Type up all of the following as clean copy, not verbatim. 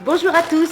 Bonjour à tous,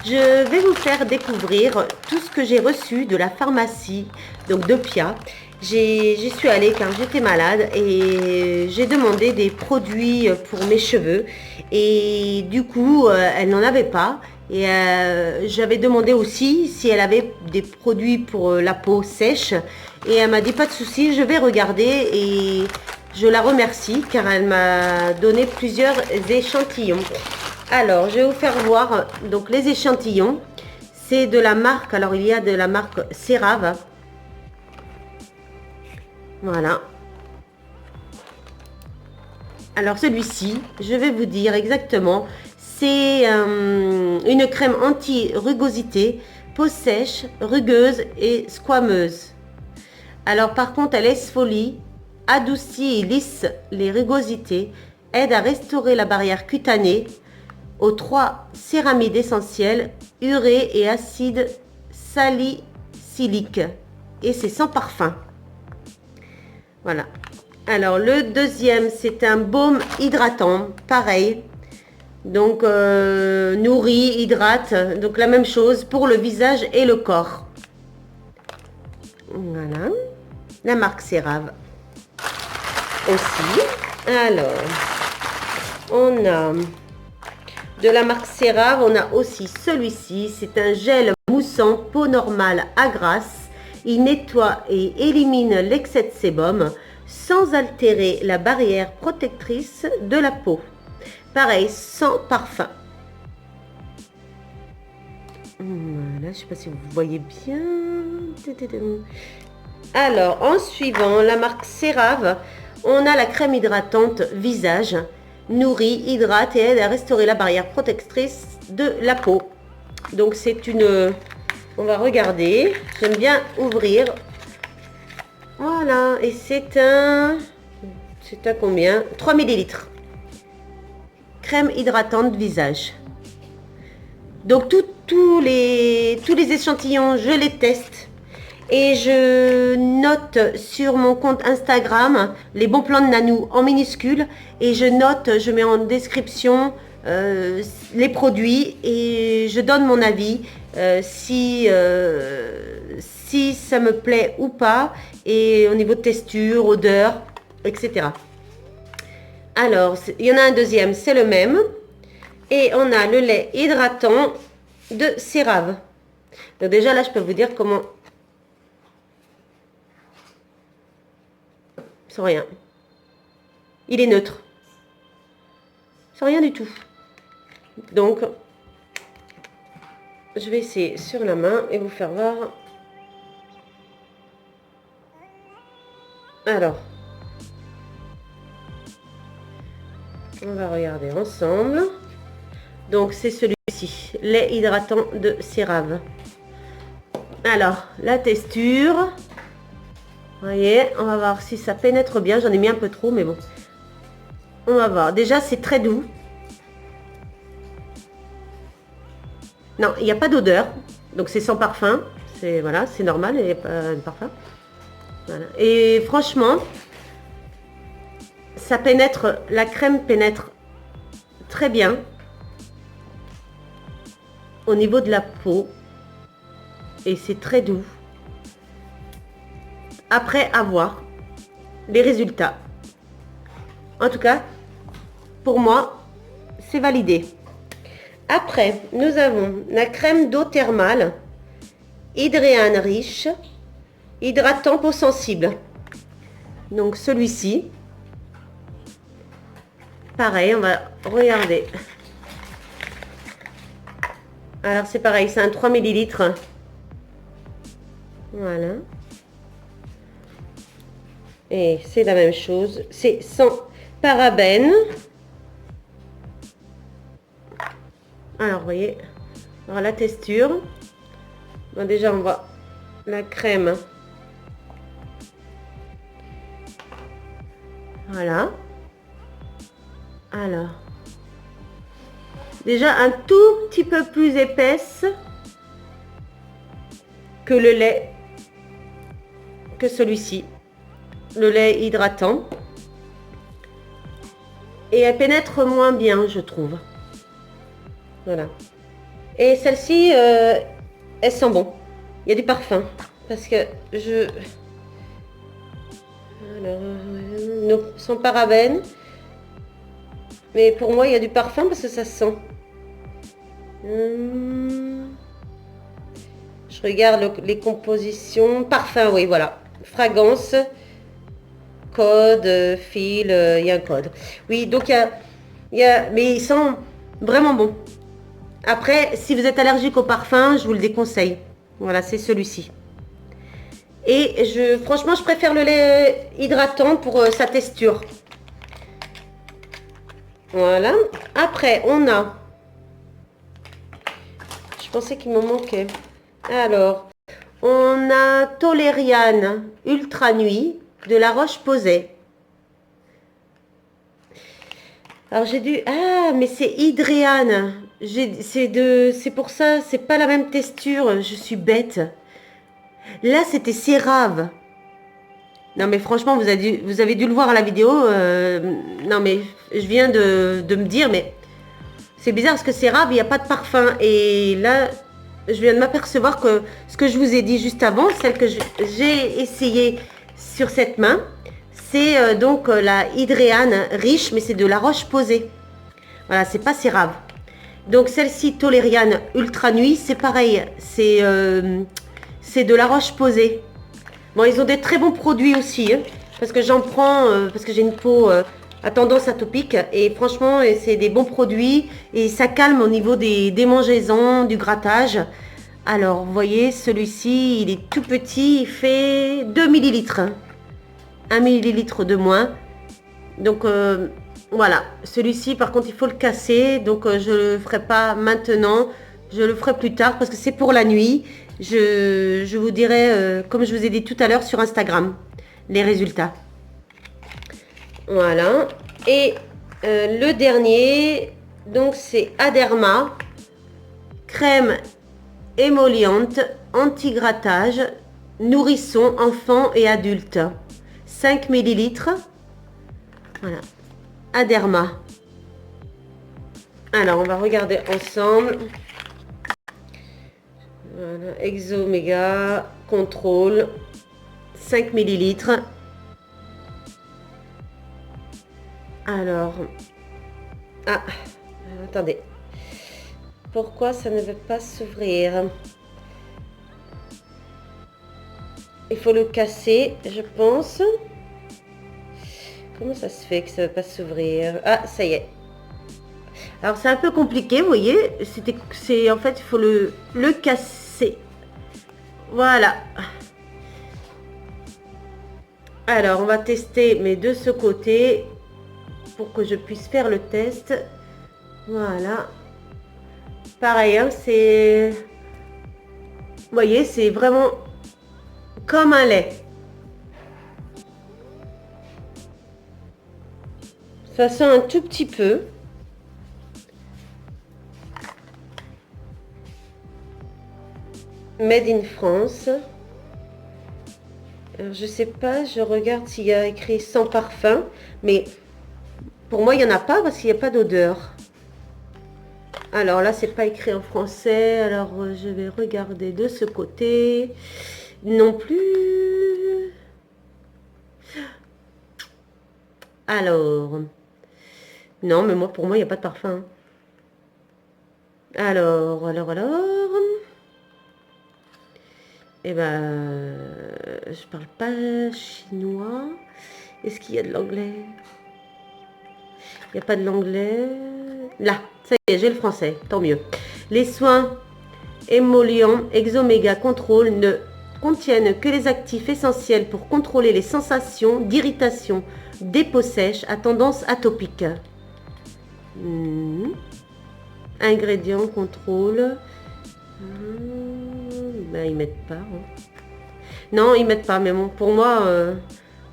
je vais vous faire découvrir tout ce que j'ai reçu de la pharmacie, donc de Pia. J'y suis allée car j'étais malade et j'ai demandé des produits pour mes cheveux et du coup elle n'en avait pas et j'avais demandé aussi si elle avait des produits pour la peau sèche et elle m'a dit pas de souci, je vais regarder et je la remercie car elle m'a donné plusieurs échantillons. Alors, je vais vous faire voir donc les échantillons. C'est de la marque, alors il y a de la marque CeraVe. Voilà. Alors celui-ci, je vais vous dire exactement, c'est une crème anti-rugosité, peau sèche, rugueuse et squameuse. Alors par contre, elle exfolie, adoucit et lisse les rugosités, aide à restaurer la barrière cutanée, aux 3 céramides essentielles, urée et acide salicylique. Et c'est sans parfum. Voilà. Alors, le deuxième, c'est un baume hydratant. Pareil. Donc, nourrit, hydrate. Donc, la même chose pour le visage et le corps. Voilà. La marque CeraVe. Aussi. Alors, on a... De la marque CeraVe, on a aussi celui-ci. C'est un gel moussant peau normale à grasse. Il nettoie et élimine l'excès de sébum sans altérer la barrière protectrice de la peau. Pareil, sans parfum. Voilà, je ne sais pas si vous voyez bien. Alors, en suivant la marque CeraVe, on a la crème hydratante visage. Nourrit, hydrate et aide à restaurer la barrière protectrice de la peau. Donc c'est une... On va regarder. J'aime bien ouvrir. Voilà. Et c'est un... C'est à combien? 3 millilitres. Crème hydratante visage. Donc tous les échantillons, je les teste. Et je note sur mon compte Instagram les bons plans de Nanou en minuscules. Et je note, je mets en description les produits et je donne mon avis si ça me plaît ou pas. Et au niveau de texture, odeur, etc. Alors, il y en a un deuxième, c'est le même. Et on a le lait hydratant de CeraVe. Donc déjà là, je peux vous dire comment... Sans rien. Il est neutre. Sans rien du tout. Donc, je vais essayer sur la main et vous faire voir. Alors, on va regarder ensemble. Donc, c'est celui-ci, lait hydratant de CeraVe. Alors, la texture... Vous voyez, on va voir si ça pénètre bien. J'en ai mis un peu trop, mais bon. On va voir. Déjà, c'est très doux. Non, il n'y a pas d'odeur. Donc, c'est sans parfum. C'est voilà, c'est normal, il n'y a pas de parfum. Voilà. Et franchement, ça pénètre, la crème pénètre très bien au niveau de la peau. Et c'est très doux. Après avoir les résultats. En tout cas, pour moi, c'est validé. Après, nous avons la crème d'eau thermale, hydréane riche, hydratant peau sensible. Donc celui-ci, pareil, on va regarder. Alors c'est pareil, c'est un 3 millilitres. Voilà. Et c'est la même chose. C'est sans parabènes. Alors, vous voyez. Alors, la texture. Bon, déjà, on voit la crème. Voilà. Alors. Déjà, un tout petit peu plus épaisse que le lait. Que celui-ci. Le lait hydratant. Et elle pénètre moins bien, je trouve. Voilà. Et celle-ci, elle sent bon. Il y a du parfum. Parce que je... Alors, sans parabènes. Mais pour moi, il y a du parfum parce que ça sent. Je regarde les compositions. Parfum, oui, voilà. Fragrance. Code, fil, il y a un code. Oui, donc mais ils sont vraiment bons. Après, si vous êtes allergique au parfum, je vous le déconseille. Voilà, c'est celui-ci. Et franchement, je préfère le lait hydratant pour sa texture. Voilà. Après, on a... Je pensais qu'il me manquait. Alors, on a Tolériane Ultra Nuit de La Roche-Posay. Alors j'ai dû... Ah, mais c'est Hydréane. C'est pour ça, c'est pas la même texture. Je suis bête. Là, c'était Cérave. Non, mais franchement, vous avez dû le voir à la vidéo. Non, mais je viens de me dire, mais c'est bizarre parce que Cérave, il n'y a pas de parfum. Et là, je viens de m'apercevoir que ce que je vous ai dit juste avant, celle que j'ai essayé sur cette main, c'est donc la Hydréane riche, mais c'est de La Roche-Posay. Voilà, c'est pas Cérave. Donc celle-ci, Tolériane Ultra Nuit, c'est pareil. C'est de La Roche-Posay. Bon, ils ont des très bons produits aussi, hein, parce que j'en prends, parce que j'ai une peau à tendance atopique. Et franchement, c'est des bons produits. Et ça calme au niveau des démangeaisons, du grattage. Alors, vous voyez, celui-ci, il est tout petit. Il fait 2 millilitres. 1 millilitre de moins. Donc, voilà. Celui-ci, par contre, il faut le casser. Donc, je ne le ferai pas maintenant. Je le ferai plus tard parce que c'est pour la nuit. Je vous dirai, comme je vous ai dit tout à l'heure sur Instagram, les résultats. Voilà. Et le dernier, donc c'est Aderma, crème émolliente, anti-grattage, nourrisson, enfants et adultes. 5 millilitres. Voilà. Aderma. Alors, on va regarder ensemble. Voilà, Exoméga, contrôle, 5 millilitres. Alors, attendez. Pourquoi ça ne veut pas s'ouvrir? Il faut le casser, je pense. Comment ça se fait que ça ne veut pas s'ouvrir? Ah, ça y est. Alors, c'est un peu compliqué, vous voyez. En fait, il faut le casser. Voilà. Alors, on va tester, mais de ce côté, pour que je puisse faire le test. Voilà. Pareil, hein, c'est... Vous voyez, c'est vraiment comme un lait. Ça sent un tout petit peu. Made in France. Alors, je sais pas, je regarde s'il y a écrit sans parfum, mais pour moi, il n'y en a pas parce qu'il n'y a pas d'odeur. Alors là, c'est pas écrit en français, alors je vais regarder de ce côté. Non plus. Alors, non, mais pour moi, il n'y a pas de parfum. Alors. Eh ben, je parle pas chinois. Est-ce qu'il y a de l'anglais? Il n'y a pas de l'anglais. Là, ça y est, j'ai le français, tant mieux. Les soins émollients Exoméga Contrôle ne contiennent que les actifs essentiels pour contrôler les sensations d'irritation des peaux sèches à tendance atopique. Ingrédients, contrôle. Ben, ils mettent pas. Hein. Non, ils mettent pas. Mais bon, pour moi,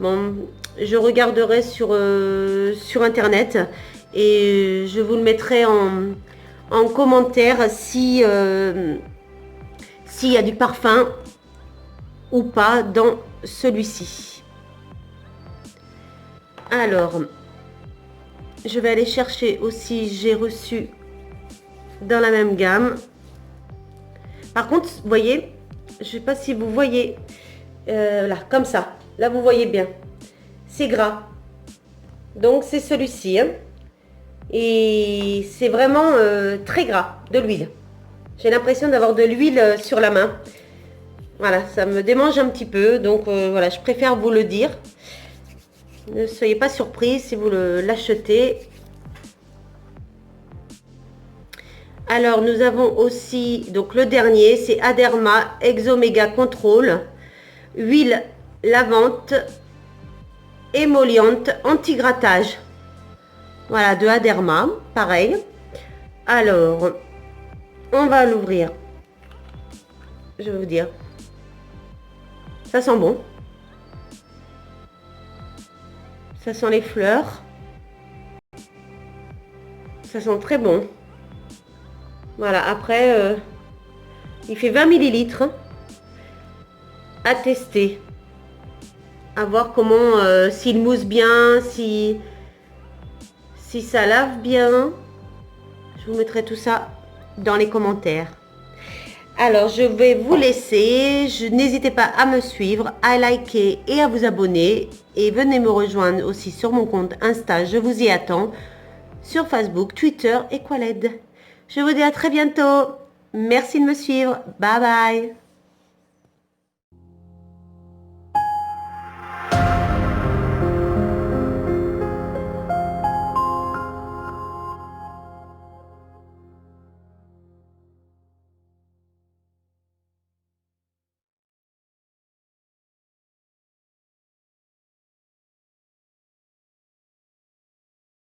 je regarderai sur Internet et je vous le mettrai en commentaire s'il y a du parfum ou pas dans celui-ci. Alors, je vais aller chercher aussi, j'ai reçu dans la même gamme Par contre, vous voyez, je sais pas si vous voyez, là, comme ça. Là, vous voyez bien. C'est gras. Donc, c'est celui-ci. Hein. Et c'est vraiment très gras, de l'huile. J'ai l'impression d'avoir de l'huile sur la main. Voilà, ça me démange un petit peu. Donc, voilà, je préfère vous le dire. Ne soyez pas surpris si vous l'achetez. Alors, nous avons aussi, donc le dernier, c'est Aderma Exomega Control. Huile lavante, émolliente, anti-grattage. Voilà, de Aderma, pareil. Alors, on va l'ouvrir. Je vais vous dire. Ça sent bon. Ça sent les fleurs. Ça sent très bon. Voilà, après, il fait 20 millilitres. À tester. À voir comment, s'il mousse bien, si ça lave bien. Je vous mettrai tout ça dans les commentaires. Alors, je vais vous laisser. N'hésitez pas à me suivre, à liker et à vous abonner. Et venez me rejoindre aussi sur mon compte Insta. Je vous y attends. Sur Facebook, Twitter et Qualed. Je vous dis à très bientôt. Merci de me suivre. Bye bye.